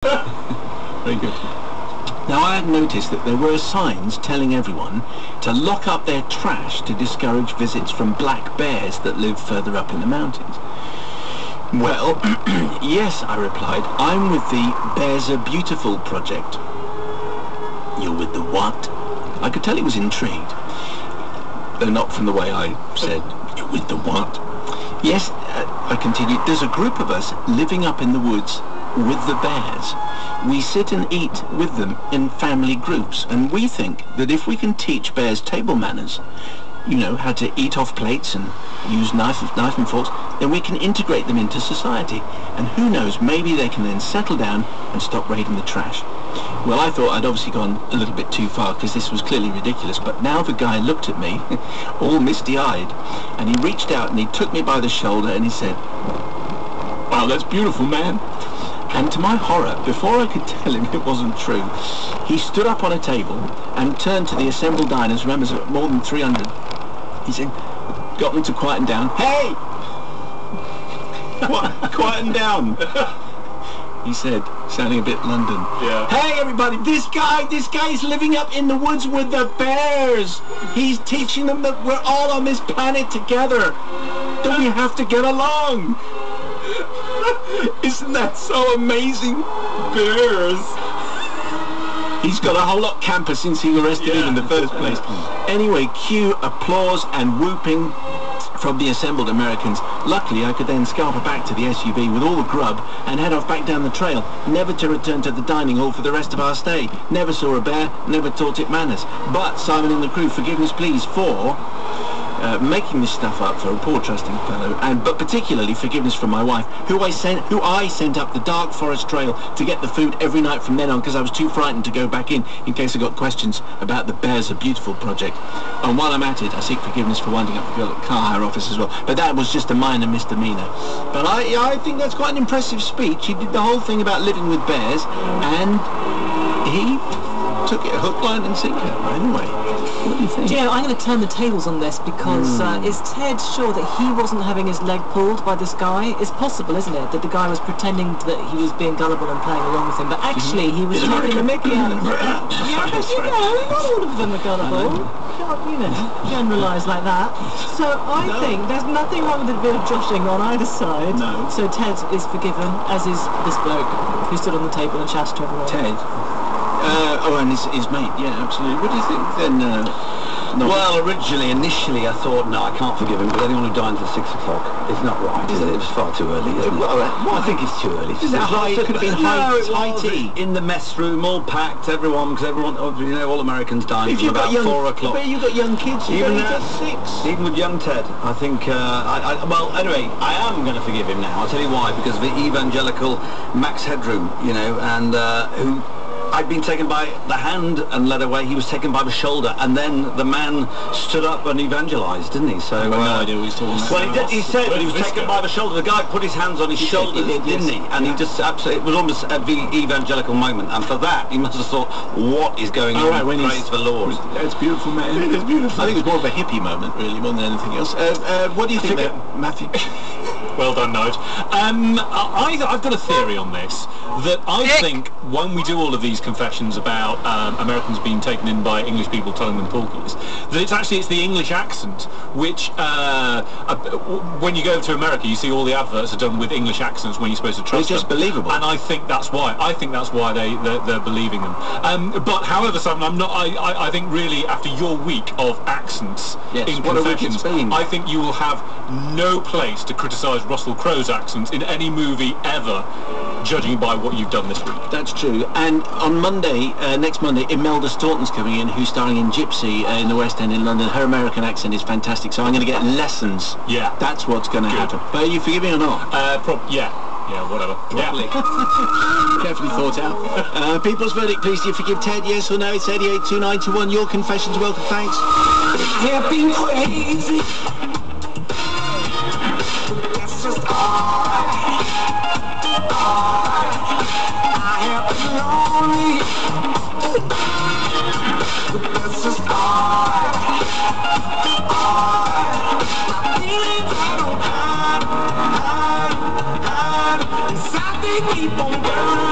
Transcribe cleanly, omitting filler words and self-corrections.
Very good. Now, I had noticed that there were signs telling everyone to lock up their trash to discourage visits from black bears that live further up in the mountains. Well, yes, I replied. I'm with the Bears Are Beautiful project. You're with the what? I could tell he was intrigued. Though not from the way I said, you're with the what? Yes, I continued, there's a group of us living up in the woods with the bears. We sit and eat with them in family groups, and we think that if we can teach bears table manners, you know, how to eat off plates and use knife and forks, then we can integrate them into society. And who knows, maybe they can then settle down and stop raiding the trash. Well, I thought I'd obviously gone a little bit too far because this was clearly ridiculous, but now the guy looked at me, all misty-eyed, and he reached out and he took me by the shoulder and he said, "Wow, that's beautiful, man." And to my horror, before I could tell him it wasn't true, he stood up on a table and turned to the assembled diners, remember, more than 300. He said, got them to quieten down. "Hey! What? Quieten down." He said, sounding a bit London. Yeah. "Hey, everybody, this guy's living up in the woods with the bears. He's teaching them that we're all on this planet together. That we have to get along." Isn't that so amazing? Bears. He's got a whole lot camper since he arrested him in the first place. Anyway, cue applause and whooping from the assembled Americans. Luckily, I could then scamper back to the SUV with all the grub and head off back down the trail, never to return to the dining hall for the rest of our stay. Never saw a bear, never taught it manners. But Simon and the crew, forgiveness please for making this stuff up for a poor trusting fellow, but particularly forgiveness from my wife, who I sent up the dark forest trail to get the food every night from then on because I was too frightened to go back in case I got questions about the Bears Are Beautiful project. And while I'm at it, I seek forgiveness for winding up the girl at car hire office as well, but that was just a minor misdemeanor. But I think that's quite an impressive speech. He did the whole thing about living with bears, and he took it hook, line and sinker. Anyway, what do you think? Do you know, I'm going to turn the tables on this because is Ted sure that he wasn't having his leg pulled by this guy? It's possible, isn't it, that the guy was pretending that he was being gullible and playing along with him, but actually he was taking the mickey out of him. Yeah, but you know, not all of them are gullible. Can't, you know, generalise like that. So I think there's nothing wrong with a bit of joshing on either side. No. So Ted is forgiven, as is this bloke who stood on the table and shouted to everyone. Ted? And his mate, yeah, absolutely. What do you think then? Well, initially I thought, no, I can't forgive him, but anyone who dines at 6 o'clock, it's not right, is it? It's far too early, isn't it? I think it's too early. Is that high? It could have been high tea. In the mess room, all packed, because everyone, you know, all Americans dine from about 4 o'clock. But you've got young kids, even at 6. Even with young Ted, I think, well, anyway, I am going to forgive him now. I'll tell you why, because of the evangelical Max Headroom, you know, and who... I'd been taken by the hand and led away. He was taken by the shoulder, and then the man stood up and evangelised, didn't he? So I've no idea what he's talking about. Well, he said he was taken by the shoulder. The guy put his hands on his shoulders, didn't he? And he just absolutely, it was almost a evangelical moment. And for that, he must have thought, what is going on? Right, praise the Lord. It's beautiful, man. It's beautiful. I think it was more of a hippie moment, really, more than anything else. What do you think there, Matthew? Well done, Nige. I've got a theory on this, that I think when we do all of these confessions about Americans being taken in by English people telling them porkies, that it's the English accent, which when you go to America, you see all the adverts are done with English accents when you're supposed to trust them. It's just believable. And I think that's why. I think that's why they're believing them. But however, Simon, I'm not. I think really after your week of accents in confessions, I think you will have no place to criticise Russell Crowe's accents in any movie ever, judging by what you've done this week. That's true. And on Monday, next Monday, Imelda Staunton's coming in, who's starring in Gypsy in the West End in London. Her American accent is fantastic, so I'm going to get lessons. Yeah. That's what's going to happen. But are you forgiving or not? Yeah, whatever. Probably. Carefully thought out. People's verdict, please. Do you forgive Ted? Yes or no? It's 882921. Your confessions welcome. Thanks. I have been crazy. That's just all. I have been lonely. That's just all. My feelings I don't hide. Inside they keep on burning.